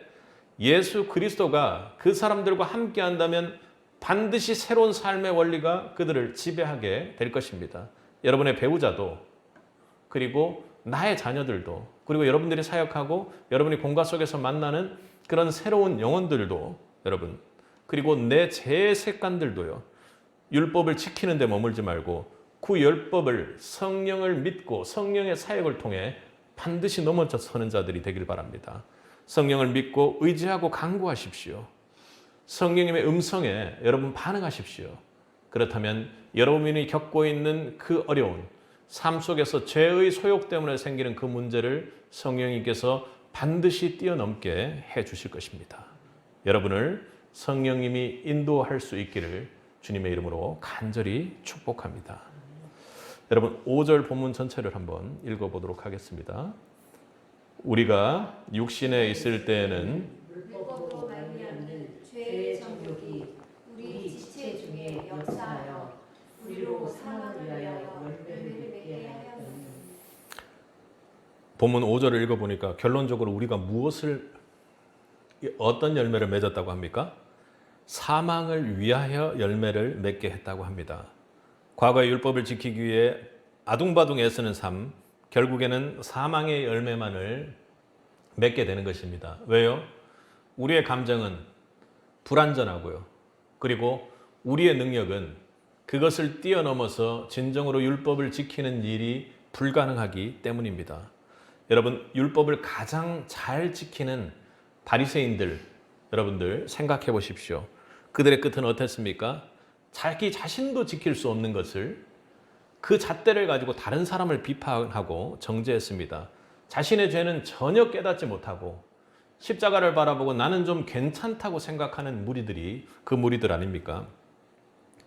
예수 그리스도가 그 사람들과 함께 한다면 반드시 새로운 삶의 원리가 그들을 지배하게 될 것입니다. 여러분의 배우자도, 그리고 나의 자녀들도, 그리고 여러분들이 사역하고 여러분이 공과 속에서 만나는 그런 새로운 영혼들도, 여러분, 그리고 내 재색관들도요. 율법을 지키는 데 머물지 말고 그 율법을 성령을 믿고 성령의 사역을 통해 반드시 넘어서는 자들이 되길 바랍니다. 성령을 믿고 의지하고 간구하십시오. 성령님의 음성에 여러분 반응하십시오. 그렇다면 여러분이 겪고 있는 그 어려운 삶 속에서 죄의 소욕 때문에 생기는 그 문제를 성령님께서 반드시 뛰어넘게 해 주실 것입니다. 여러분을 성령님이 인도할 수 있기를 주님의 이름으로 간절히 축복합니다. 여러분 5절 본문 전체를 한번 읽어보도록 하겠습니다. 우리가 육신에 있을 때에는 율법으로 말미암는 죄의 정욕이 우리 지체 중에 역사하여 우리로 사망을 위하여 열매를 맺게 하였느니. 본문 5절을 읽어보니까 결론적으로 우리가 어떤 열매를 맺었다고 합니까? 사망을 위하여 열매를 맺게 했다고 합니다. 과거의 율법을 지키기 위해 아둥바둥 애쓰는 삶, 결국에는 사망의 열매만을 맺게 되는 것입니다. 왜요? 우리의 감정은 불완전하고요. 그리고 우리의 능력은 그것을 뛰어넘어서 진정으로 율법을 지키는 일이 불가능하기 때문입니다. 여러분, 율법을 가장 잘 지키는 바리새인들, 여러분들 생각해 보십시오. 그들의 끝은 어땠습니까? 자기 자신도 지킬 수 없는 것을 그 잣대를 가지고 다른 사람을 비판하고 정죄했습니다. 자신의 죄는 전혀 깨닫지 못하고 십자가를 바라보고 나는 좀 괜찮다고 생각하는 무리들이 그 무리들 아닙니까?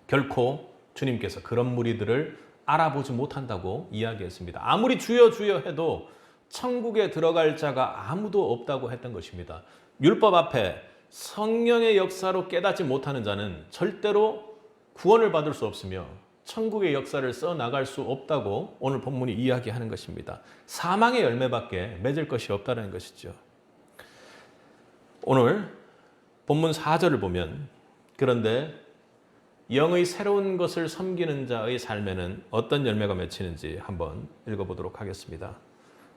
결코 주님께서 그런 무리들을 알아보지 못한다고 이야기했습니다. 아무리 주여 주여 해도 천국에 들어갈 자가 아무도 없다고 했던 것입니다. 율법 앞에 성령의 역사로 깨닫지 못하는 자는 절대로 구원을 받을 수 없으며 천국의 역사를 써나갈 수 없다고 오늘 본문이 이야기하는 것입니다. 사망의 열매밖에 맺을 것이 없다는 것이죠. 오늘 본문 4절을 보면 그런데 영의 새로운 것을 섬기는 자의 삶에는 어떤 열매가 맺히는지 한번 읽어보도록 하겠습니다.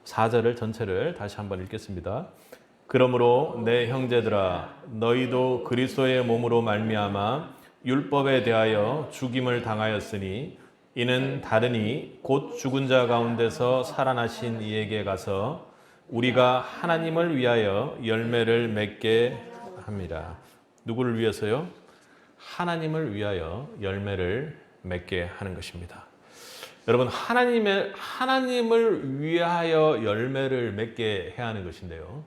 4절을 전체를 다시 한번 읽겠습니다. 그러므로 내 형제들아 너희도 그리스도의 몸으로 말미암아 율법에 대하여 죽임을 당하였으니 이는 다르니 곧 죽은 자 가운데서 살아나신 이에게 가서 우리가 하나님을 위하여 열매를 맺게 합니다. 누구를 위해서요? 하나님을 위하여 열매를 맺게 하는 것입니다. 여러분, 하나님을 위하여 열매를 맺게 해야 하는 것인데요.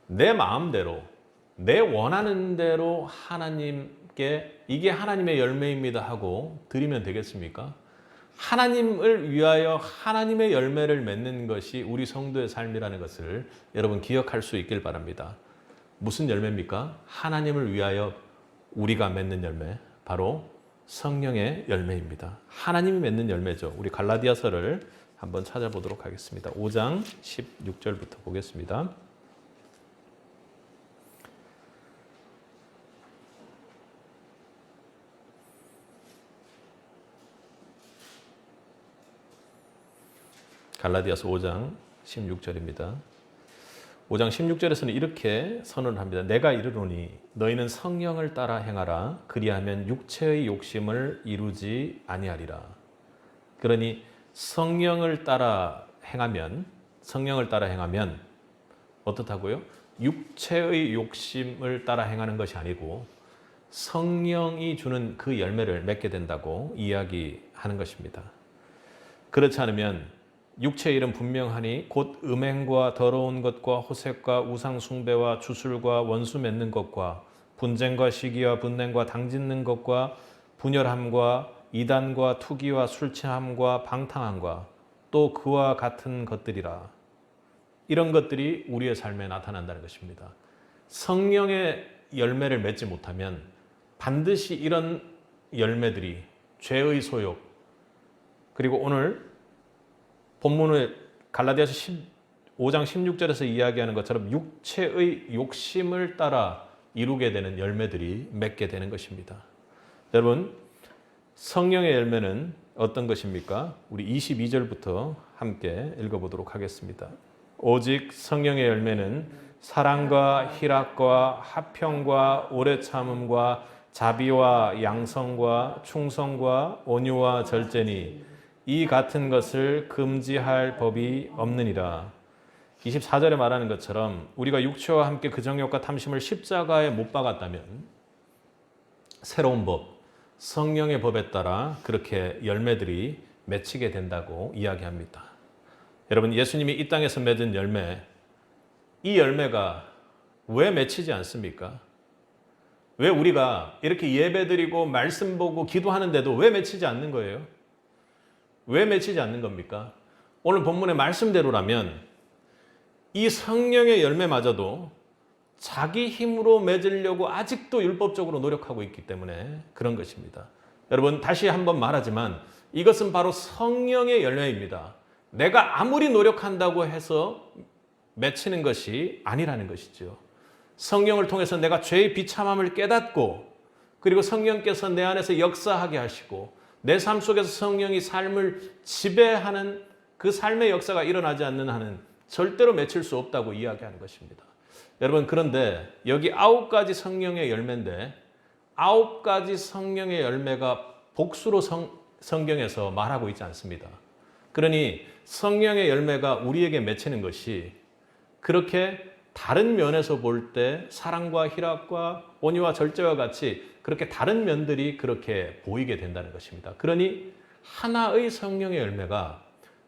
내 마음대로, 내 원하는 대로 하나님께 이게 하나님의 열매입니다 하고 드리면 되겠습니까? 하나님을 위하여 하나님의 열매를 맺는 것이 우리 성도의 삶이라는 것을 여러분 기억할 수 있길 바랍니다. 무슨 열매입니까? 하나님을 위하여 우리가 맺는 열매, 바로 성령의 열매입니다. 하나님이 맺는 열매죠. 우리 갈라디아서를 한번 찾아보도록 하겠습니다. 5장 16절부터 보겠습니다. 갈라디아서 5장 16절입니다. 5장 16절에서는 이렇게 선언을 합니다. 내가 이르노니 너희는 성령을 따라 행하라. 그리하면 육체의 욕심을 이루지 아니하리라. 그러니 성령을 따라 행하면 어떻다고요? 육체의 욕심을 따라 행하는 것이 아니고 성령이 주는 그 열매를 맺게 된다고 이야기하는 것입니다. 그렇지 않으면 육체의 일은 분명하니 곧 음행과 더러운 것과 호색과 우상 숭배와 주술과 원수 맺는 것과 분쟁과 시기와 분냉과 당짓는 것과 분열함과 이단과 투기와 술 취함과 방탕함과 또 그와 같은 것들이라. 이런 것들이 우리의 삶에 나타난다는 것입니다. 성령의 열매를 맺지 못하면 반드시 이런 열매들이 죄의 소욕, 그리고 오늘 본문의 갈라디아서 5장 16절에서 이야기하는 것처럼 육체의 욕심을 따라 이루게 되는 열매들이 맺게 되는 것입니다. 여러분, 성령의 열매는 어떤 것입니까? 우리 22절부터 함께 읽어보도록 하겠습니다. 오직 성령의 열매는 사랑과 희락과 화평과 오래 참음과 자비와 양성과 충성과 온유와 절제니 이 같은 것을 금지할 법이 없느니라. 24절에 말하는 것처럼 우리가 육체와 함께 그 정욕과 탐심을 십자가에 못 박았다면 새로운 법, 성령의 법에 따라 그렇게 열매들이 맺히게 된다고 이야기합니다. 여러분, 예수님이 이 땅에서 맺은 열매, 이 열매가 왜 맺히지 않습니까? 왜 우리가 이렇게 예배드리고 말씀 보고 기도하는데도 왜 맺히지 않는 거예요? 왜 맺히지 않는 겁니까? 오늘 본문의 말씀대로라면 이 성령의 열매마저도 자기 힘으로 맺으려고 아직도 율법적으로 노력하고 있기 때문에 그런 것입니다. 여러분, 다시 한번 말하지만 이것은 바로 성령의 열매입니다. 내가 아무리 노력한다고 해서 맺히는 것이 아니라는 것이죠. 성령을 통해서 내가 죄의 비참함을 깨닫고, 그리고 성령께서 내 안에서 역사하게 하시고 내 삶 속에서 성령이 삶을 지배하는 그 삶의 역사가 일어나지 않는 한은 절대로 맺힐 수 없다고 이야기하는 것입니다. 여러분, 그런데 여기 9가지 성령의 열매인데 9가지 성령의 열매가 복수로 성경에서 말하고 있지 않습니다. 그러니 성령의 열매가 우리에게 맺히는 것이 그렇게 다른 면에서 볼 때 사랑과 희락과 온유와 절제와 같이 그렇게 다른 면들이 그렇게 보이게 된다는 것입니다. 그러니 하나의 성령의 열매가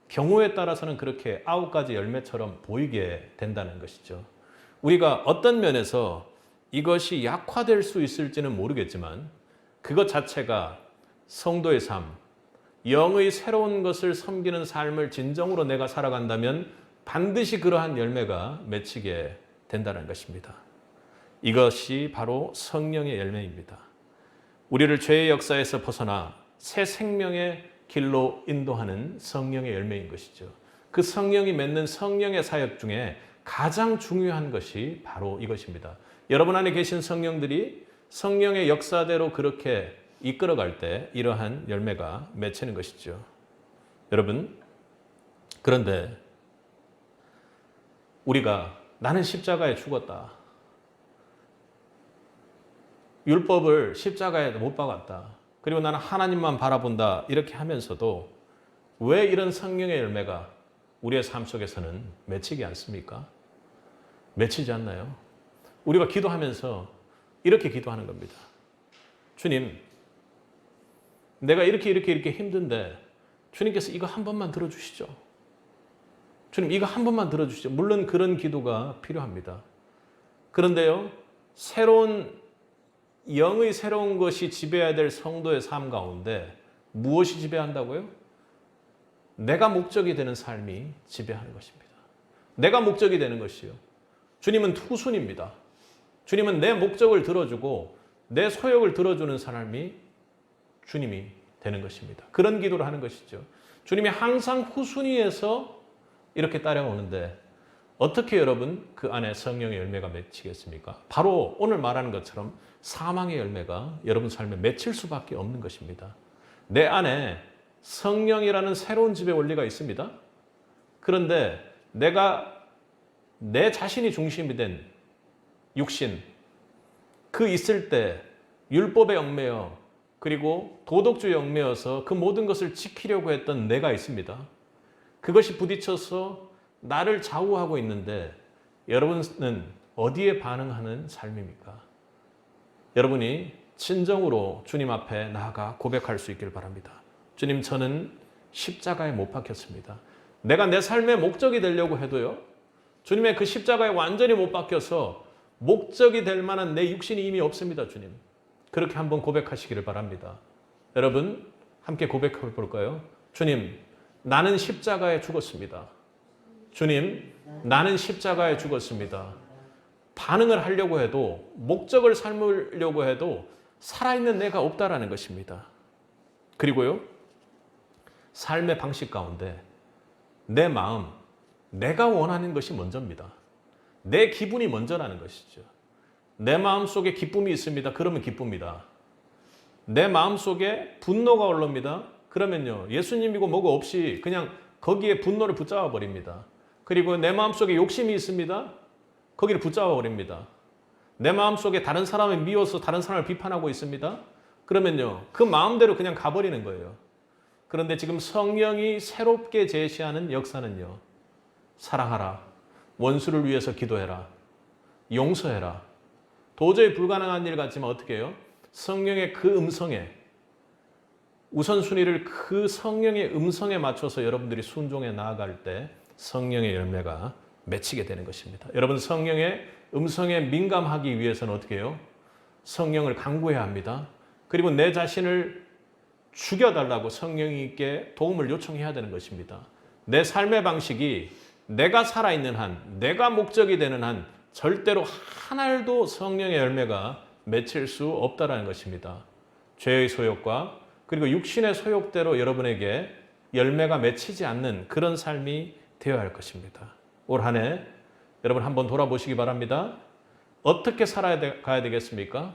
경우에 따라서는 그렇게 9가지 열매처럼 보이게 된다는 것이죠. 우리가 어떤 면에서 이것이 약화될 수 있을지는 모르겠지만 그것 자체가 성도의 삶, 영의 새로운 것을 섬기는 삶을 진정으로 내가 살아간다면 반드시 그러한 열매가 맺히게 된다는 것입니다. 이것이 바로 성령의 열매입니다. 우리를 죄의 역사에서 벗어나 새 생명의 길로 인도하는 성령의 열매인 것이죠. 그 성령이 맺는 성령의 사역 중에 가장 중요한 것이 바로 이것입니다. 여러분 안에 계신 성령들이 성령의 역사대로 그렇게 이끌어갈 때 이러한 열매가 맺히는 것이죠. 여러분, 그런데 우리가 나는 십자가에 죽었다. 율법을 십자가에 못 박았다. 그리고 나는 하나님만 바라본다. 이렇게 하면서도 왜 이런 성령의 열매가 우리의 삶 속에서는 맺히지 않습니까? 맺히지 않나요? 우리가 기도하면서 이렇게 기도하는 겁니다. 주님, 내가 이렇게 힘든데 주님께서 이거 한 번만 들어주시죠. 주님, 이거 한 번만 들어주시죠. 물론 그런 기도가 필요합니다. 그런데요, 영의 새로운 것이 지배해야 될 성도의 삶 가운데 무엇이 지배한다고요? 내가 목적이 되는 삶이 지배하는 것입니다. 내가 목적이 되는 것이요. 주님은 후순입니다. 주님은 내 목적을 들어주고 내 소욕을 들어주는 사람이 주님이 되는 것입니다. 그런 기도를 하는 것이죠. 주님이 항상 후순위에서 이렇게 따라오는데 어떻게 여러분 그 안에 성령의 열매가 맺히겠습니까? 바로 오늘 말하는 것처럼 사망의 열매가 여러분 삶에 맺힐 수밖에 없는 것입니다. 내 안에 성령이라는 새로운 지배 원리가 있습니다. 그런데 내가 내 자신이 중심이 된 육신, 그 있을 때 율법에 얽매여 그리고 도덕주의에 얽매여서 그 모든 것을 지키려고 했던 내가 있습니다. 그것이 부딪혀서 나를 좌우하고 있는데 여러분은 어디에 반응하는 삶입니까? 여러분이 진정으로 주님 앞에 나아가 고백할 수 있길 바랍니다. 주님, 저는 십자가에 못 박혔습니다. 내가 내 삶의 목적이 되려고 해도요, 주님의 그 십자가에 완전히 못 박혀서 목적이 될 만한 내 육신이 이미 없습니다, 주님. 그렇게 한번 고백하시기를 바랍니다. 여러분, 함께 고백해 볼까요? 주님, 나는 십자가에 죽었습니다. 주님, 나는 십자가에 죽었습니다. 반응을 하려고 해도, 목적을 삼으려고 해도 살아있는 내가 없다라는 것입니다. 그리고요, 삶의 방식 가운데 내 마음, 내가 원하는 것이 먼저입니다. 내 기분이 먼저라는 것이죠. 내 마음 속에 기쁨이 있습니다. 그러면 기쁩니다. 내 마음 속에 분노가 올라옵니다. 그러면요, 예수님이고 뭐고 없이 그냥 거기에 분노를 붙잡아 버립니다. 그리고 내 마음 속에 욕심이 있습니다. 거기를 붙잡아 버립니다. 내 마음 속에 다른 사람을 미워서 다른 사람을 비판하고 있습니다. 그러면요, 그 마음대로 그냥 가버리는 거예요. 그런데 지금 성령이 새롭게 제시하는 역사는요, 사랑하라, 원수를 위해서 기도해라, 용서해라. 도저히 불가능한 일 같지만 어떻게 해요? 성령의 그 음성에, 우선순위를 그 성령의 음성에 맞춰서 여러분들이 순종해 나아갈 때 성령의 열매가 맺히게 되는 것입니다. 여러분, 성령의 음성에 민감하기 위해서는 어떻게 해요? 성령을 간구해야 합니다. 그리고 내 자신을 죽여달라고 성령님께 도움을 요청해야 되는 것입니다. 내 삶의 방식이 내가 살아있는 한, 내가 목적이 되는 한 절대로 한 알도 성령의 열매가 맺힐 수 없다라는 것입니다. 죄의 소욕과 그리고 육신의 소욕대로 여러분에게 열매가 맺히지 않는 그런 삶이 되어야 할 것입니다. 올 한 해 여러분 한번 돌아보시기 바랍니다. 어떻게 살아가야 되겠습니까?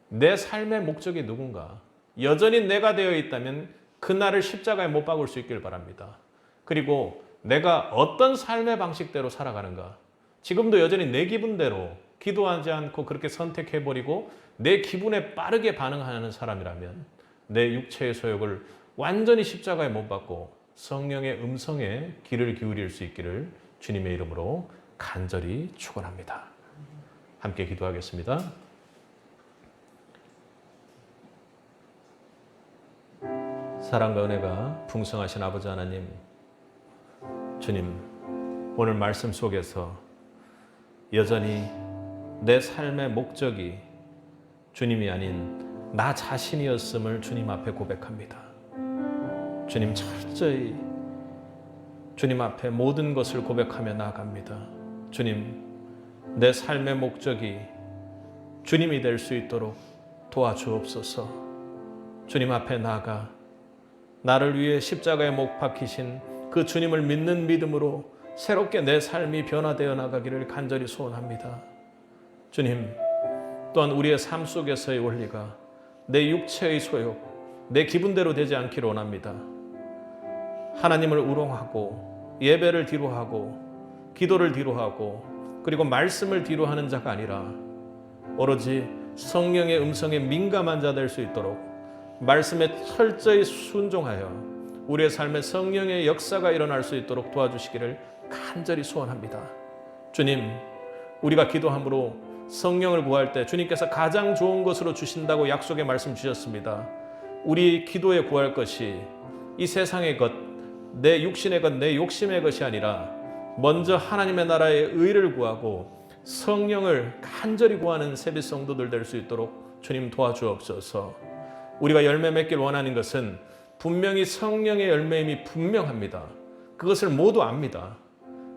내 삶의 목적이 누군가? 여전히 내가 되어 있다면 그날을 십자가에 못 박을 수 있길 바랍니다. 그리고 내가 어떤 삶의 방식대로 살아가는가? 지금도 여전히 내 기분대로 기도하지 않고 그렇게 선택해버리고 내 기분에 빠르게 반응하는 사람이라면 내 육체의 소욕을 완전히 십자가에 못 박고 성령의 음성에 귀를 기울일 수 있기를 주님의 이름으로 간절히 축원합니다. 함께 기도하겠습니다. 사랑과 은혜가 풍성하신 아버지 하나님, 주님, 오늘 말씀 속에서 여전히 내 삶의 목적이 주님이 아닌 나 자신이었음을 주님 앞에 고백합니다. 주님, 철저히 주님 앞에 모든 것을 고백하며 나아갑니다. 주님, 내 삶의 목적이 주님이 될 수 있도록 도와주옵소서. 주님 앞에 나아가 나를 위해 십자가에 못 박히신 그 주님을 믿는 믿음으로 새롭게 내 삶이 변화되어 나가기를 간절히 소원합니다. 주님, 또한 우리의 삶 속에서의 원리가 내 육체의 소욕, 내 기분대로 되지 않기를 원합니다. 하나님을 우롱하고 예배를 뒤로하고 기도를 뒤로하고 그리고 말씀을 뒤로하는 자가 아니라 오로지 성령의 음성에 민감한 자 될 수 있도록 말씀에 철저히 순종하여 우리의 삶에 성령의 역사가 일어날 수 있도록 도와주시기를 간절히 소원합니다. 주님, 우리가 기도함으로 성령을 구할 때 주님께서 가장 좋은 것으로 주신다고 약속의 말씀 주셨습니다. 우리 기도에 구할 것이 이 세상의 것, 내 육신의 것, 내 욕심의 것이 아니라 먼저 하나님의 나라의 의를 구하고 성령을 간절히 구하는 세비 성도들 될 수 있도록 주님 도와주옵소서. 우리가 열매 맺길 원하는 것은 분명히 성령의 열매임이 분명합니다. 그것을 모두 압니다.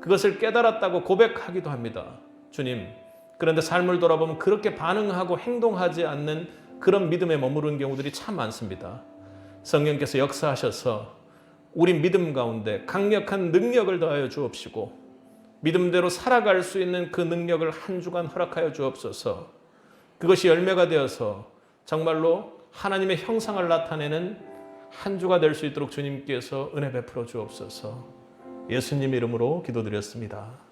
그것을 깨달았다고 고백하기도 합니다. 주님, 그런데 삶을 돌아보면 그렇게 반응하고 행동하지 않는 그런 믿음에 머무르는 경우들이 참 많습니다. 성령께서 역사하셔서 우리 믿음 가운데 강력한 능력을 더하여 주옵시고 믿음대로 살아갈 수 있는 그 능력을 한 주간 허락하여 주옵소서. 그것이 열매가 되어서 정말로 하나님의 형상을 나타내는 한 주가 될 수 있도록 주님께서 은혜 베풀어 주옵소서. 예수님 이름으로 기도드렸습니다.